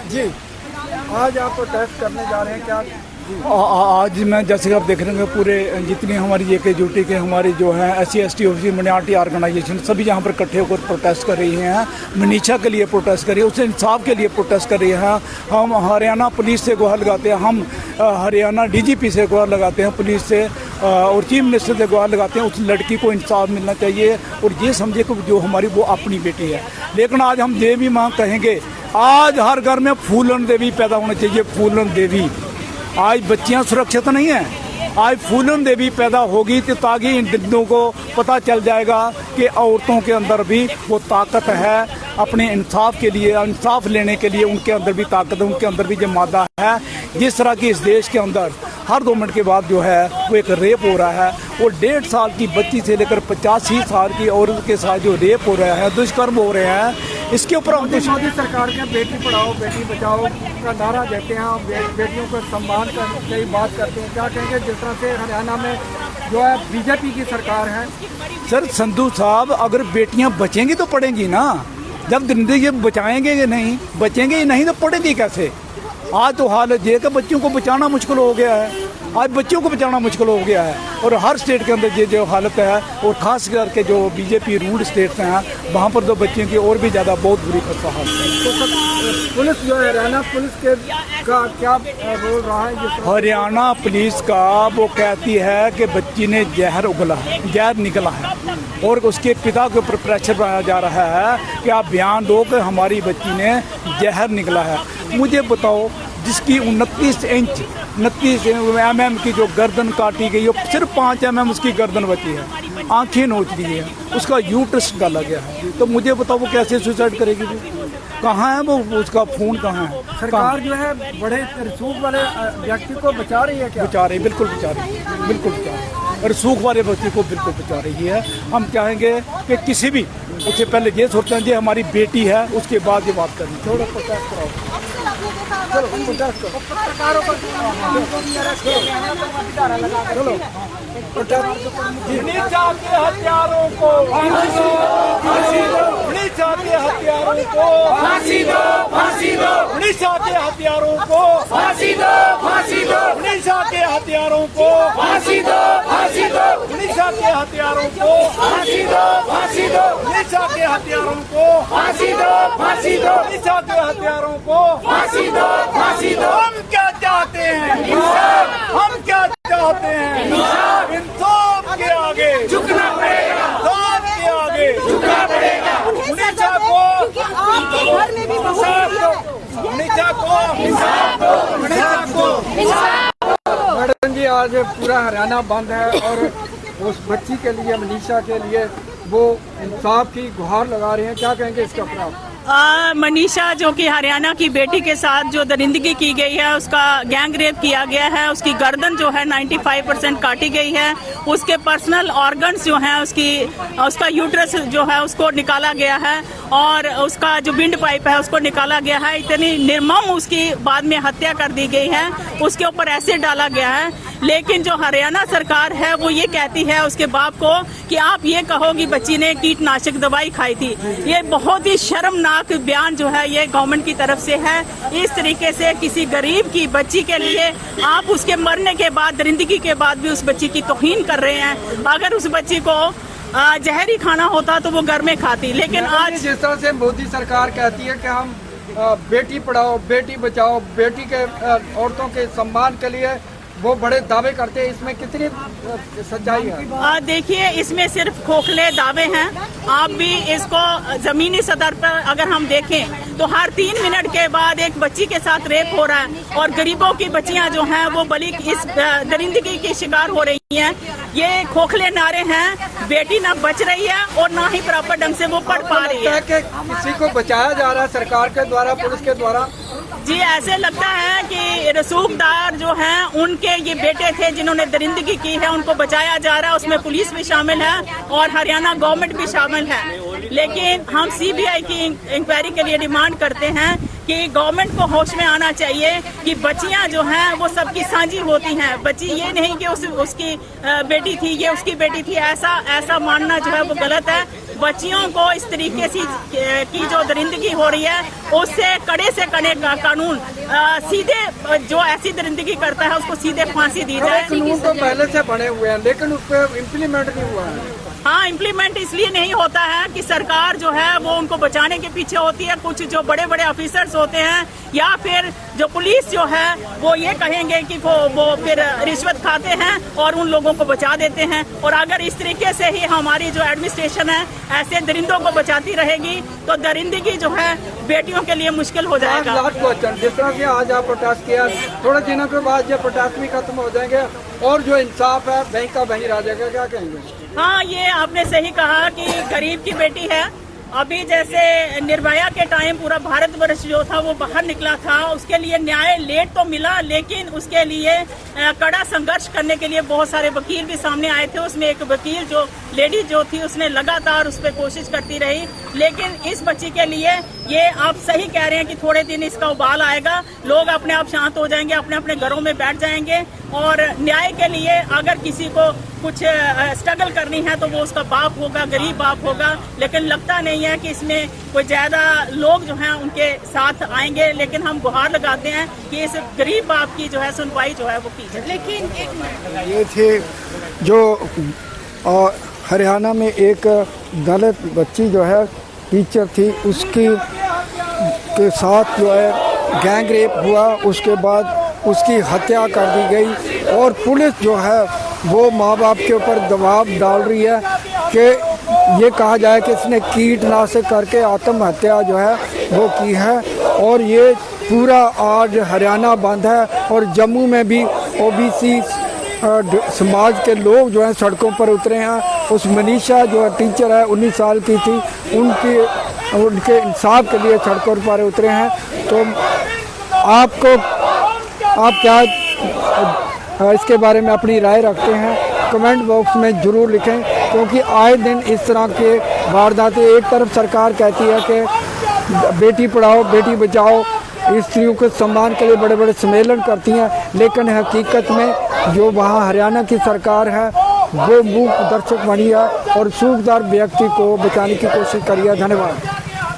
जी, आज आप प्रोटेस्ट करने जा रहे हैं क्या? आज मैं जैसे आप देख रहे हैं पूरे जितनी हमारी JK के हमारी जो है SC ST OBC मिnority ऑर्गेनाइजेशन सभी यहाँ पर इकट्ठे होकर प्रोटेस्ट कर रही हैं। मनीषा के लिए प्रोटेस्ट कर रही है, उससे इंसाफ के लिए प्रोटेस्ट कर रही है। हम हरियाणा पुलिस से गुहार लगाते हैं, हम हरियाणा DGP से गुहार लगाते हैं, पुलिस से और चीफ मिनिस्टर से गुहार लगाते हैं। उस लड़की को इंसाफ मिलना चाहिए और ये समझे कि जो हमारी वो अपनी बेटी है। लेकिन आज हम देवी माँ कहेंगे, आज हर घर में फूलन देवी पैदा होना चाहिए। फूलन देवी, आज बच्चियां सुरक्षित नहीं हैं, आज फूलन देवी पैदा होगी तो ताकि इन दिनों को पता चल जाएगा कि औरतों के अंदर भी वो ताकत है अपने इंसाफ के लिए, इंसाफ लेने के लिए उनके अंदर भी ताकत है, उनके अंदर भी जो मादा है। जिस तरह की इस देश के अंदर हर 2 मिनट के बाद जो है वो एक रेप हो रहा है और 1.5 साल की बच्ची से लेकर 85 साल की औरत के साथ जो रेप हो रहा है, दुष्कर्म हो रहे हैं, इसके ऊपर हम मोदी सरकार के बेटी पढ़ाओ बेटी बचाओ का नारा देते हैं, बेटियों को सम्मान की बात करते हैं। क्या कहेंगे जिस तरह से हरियाणा में जो है BJP की सरकार है? सर संधू साहब, अगर बेटियां बचेंगी तो पढ़ेंगी ना। जब जिंदगी बचाएंगे कि नहीं, बचेंगे ही नहीं तो पढ़ेंगी कैसे? आज तो हाल ये कि बच्चों को बचाना मुश्किल हो गया है, आज बच्चों को बचाना मुश्किल हो गया है। और हर स्टेट के अंदर ये जो हालत है और खास करके जो BJP रूल्ड स्टेट्स हैं वहाँ पर तो बच्चों की और भी ज़्यादा बहुत बुरी खस्ता हालत है। तो सब पुलिस जो है हरियाणा पुलिस का क्या रोल रहा है? हरियाणा पुलिस का वो कहती है कि बच्ची ने जहर उगला है, जहर निकला है और उसके पिता के ऊपर प्रेशर बनाया जा रहा है कि आप बयान दो कि हमारी बच्ची ने जहर निकला है। मुझे बताओ, जिसकी 29 इंच 29 mm की जो गर्दन काटी गई है, सिर्फ 5 mm उसकी गर्दन बची है, आंखें नोच दी है, उसका यूट्रस डाला गया है। तो मुझे बताओ वो कैसे सुसाइड करेगी? कहाँ है वो, उसका खून कहाँ है? सरकार जो है बड़े रसूख वाले व्यक्ति को बचा रही है क्या? बचा रही, बिल्कुल बचा रही है, बिल्कुल बचा रही है। और रसूख वाले व्यक्ति को बिल्कुल बचा रही है। हम चाहेंगे कि किसी भी उससे पहले ये सोचते हैं कि हमारी बेटी है, उसके बाद ये बात करनी। थोड़ा प्रोटेस्ट कराओ, चलो प्रोटेस्ट करो, पत्रकारों पर चलो मनीषा के हत्यारों को फांसी दो, मनीषा के हत्यारों को फांसी दो, फांसी दो, मनीषा के हत्यारों को फांसी दो, फांसी दो, मनीषा के हत्यारों को फांसी दो, फांसी दो, मनीषा के हत्यारों को फांसी दो, फांसी दो, मनीषा के हत्यारों को फांसी दो, फांसी दो, मनीषा के हत्यारों को फांसी दो, फांसी दो। हम क्या चाहते हैं? इंसाफ। हम क्या चाहते हैं? इंसाफ। इंसाफ के आगे झुकना पड़ेगा, इंसाफ के आगे झुकना पड़ेगा। मनीषा को घर में भी मनीषा को इंसाफ दो, मनीषा को इंसाफ। मैडम जी, आज पूरा हरियाणा बंद है और उस बच्ची के लिए, मनीषा के लिए वो इंसाफ की गुहार लगा रहे हैं। क्या कहेंगे इसके खिलाफ? मनीषा जो कि हरियाणा की बेटी के साथ जो दरिंदगी की गई है, उसका गैंग रेप किया गया है, उसकी गर्दन जो है 95% काटी गई है, उसके पर्सनल ऑर्गन्स जो हैं उसका यूट्रस जो है उसको निकाला गया है और उसका जो विंड पाइप है उसको निकाला गया है। इतनी निर्मम उसकी बाद में हत्या कर दी गई है, उसके ऊपर एसिड डाला गया है। लेकिन जो हरियाणा सरकार है वो ये कहती है उसके बाप को कि आप ये कहो कि बच्ची ने कीटनाशक दवाई खाई थी। ये बहुत ही शर्मनाक बयान जो है ये गवर्नमेंट की तरफ से है। इस तरीके से किसी गरीब की बच्ची के लिए आप उसके मरने के बाद, दरिंदगी के बाद भी उस बच्ची की तौहीन कर रहे हैं। अगर उस बच्ची को जहर ही खाना होता तो वो घर में खाती, लेकिन आज जिस तरह से मोदी सरकार कहती है कि हम बेटी पढ़ाओ बेटी बचाओ, बेटी के औरतों के सम्मान के लिए वो बड़े दावे करते हैं, इसमें कितनी सच्चाई है? देखिए, इसमें सिर्फ खोखले दावे हैं। आप भी इसको जमीनी सतह पर अगर हम देखें तो हर 3 मिनट के बाद एक बच्ची के साथ रेप हो रहा है और गरीबों की बच्चियां जो हैं वो बड़ी इस दरिंदगी की शिकार हो रही हैं। ये खोखले नारे हैं, बेटी ना बच रही है और ना ही प्रॉपर ढंग से वो पढ़ पा रही है। किसी को बचाया जा रहा है सरकार के द्वारा, पुलिस के द्वारा? जी, ऐसे लगता है कि रसूखदार जो हैं उनके ये बेटे थे जिन्होंने दरिंदगी की है, उनको बचाया जा रहा है। उसमें पुलिस भी शामिल है और हरियाणा गवर्नमेंट भी शामिल है। लेकिन हम CBI की इंक्वायरी के लिए डिमांड करते हैं कि गवर्नमेंट को होश में आना चाहिए कि बच्चियां जो हैं वो सबकी साझी होती हैं। बच्ची ये नहीं कि उसकी बेटी थी, ये उसकी बेटी थी, ऐसा मानना जो है वो गलत है। बच्चियों को इस तरीके की जो दरिंदगी हो रही है उससे कड़े से कड़े कानून सीधे जो ऐसी दरिंदगी करता है उसको सीधे फांसी दी जाए। कानून तो पहले से बने हुए हैं लेकिन उस पर इम्प्लीमेंट नहीं हुआ है। हाँ, इम्प्लीमेंट इसलिए नहीं होता है कि सरकार जो है वो उनको बचाने के पीछे होती है। कुछ जो बड़े बड़े ऑफिसर्स होते हैं या फिर जो पुलिस जो है वो ये कहेंगे कि वो फिर रिश्वत खाते हैं और उन लोगों को बचा देते हैं। और अगर इस तरीके से ही हमारी जो एडमिनिस्ट्रेशन है ऐसे दरिंदों को बचाती रहेगी तो दरिंदगी जो है बेटियों के लिए मुश्किल हो जाएगा। लास्ट क्वेश्चन, जिस तरह से आज आप प्रोटेस्ट किया, थोड़े दिनों के बाद ये प्रोटेस्ट भी खत्म हो जाएंगे और जो इंसाफ है बैंक का वहीं रह जाएगा, क्या कहेंगे? हाँ, ये आपने सही कहा कि गरीब की बेटी है। अभी जैसे निर्भया के टाइम पूरा भारतवर्ष जो था वो बाहर निकला था, उसके लिए न्याय लेट तो मिला लेकिन उसके लिए कड़ा संघर्ष करने के लिए बहुत सारे वकील भी सामने आए थे। उसमें एक वकील जो लेडी जो थी उसने लगातार उस पर कोशिश करती रही। लेकिन इस बच्ची के लिए ये आप सही कह रहे हैं कि थोड़े दिन इसका उबाल आएगा, लोग अपने आप शांत हो जाएंगे, अपने अपने घरों में बैठ जाएंगे और न्याय के लिए अगर किसी को कुछ स्ट्रगल करनी है तो वो उसका बाप होगा, गरीब बाप होगा। लेकिन लगता नहीं है कि इसमें कोई ज्यादा लोग जो हैं उनके साथ आएंगे। लेकिन हम गुहार लगाते हैं कि इस गरीब बाप की जो है सुनवाई जो है वो की जाए। लेकिन ये थे जो हरियाणा में एक दलित बच्ची जो है टीचर थी, उसकी के साथ जो है गैंग रेप हुआ, उसके बाद उसकी हत्या कर दी गई और पुलिस जो है वो माँ बाप के ऊपर दबाव डाल रही है कि ये कहा जाए कि इसने कीटनाशक करके आत्महत्या जो है वो की है। और ये पूरा आज हरियाणा बंद है और जम्मू में भी ओबीसी समाज के लोग जो हैं सड़कों पर उतरे हैं। उस मनीषा जो टीचर है 19 साल की थी, उनके इंसाफ के लिए सड़कों पर उतरे हैं। तो आप क्या इसके बारे में अपनी राय रखते हैं कमेंट बॉक्स में ज़रूर लिखें, क्योंकि आए दिन इस तरह के वारदातें, एक तरफ सरकार कहती है कि बेटी पढ़ाओ बेटी बचाओ, स्त्रियों के सम्मान के लिए बड़े बड़े सम्मेलन करती हैं, लेकिन हकीकत में जो वहाँ हरियाणा की सरकार है वो मूक दर्शक बनी है और सूखदार व्यक्ति को बचाने की कोशिश करी है। धन्यवाद।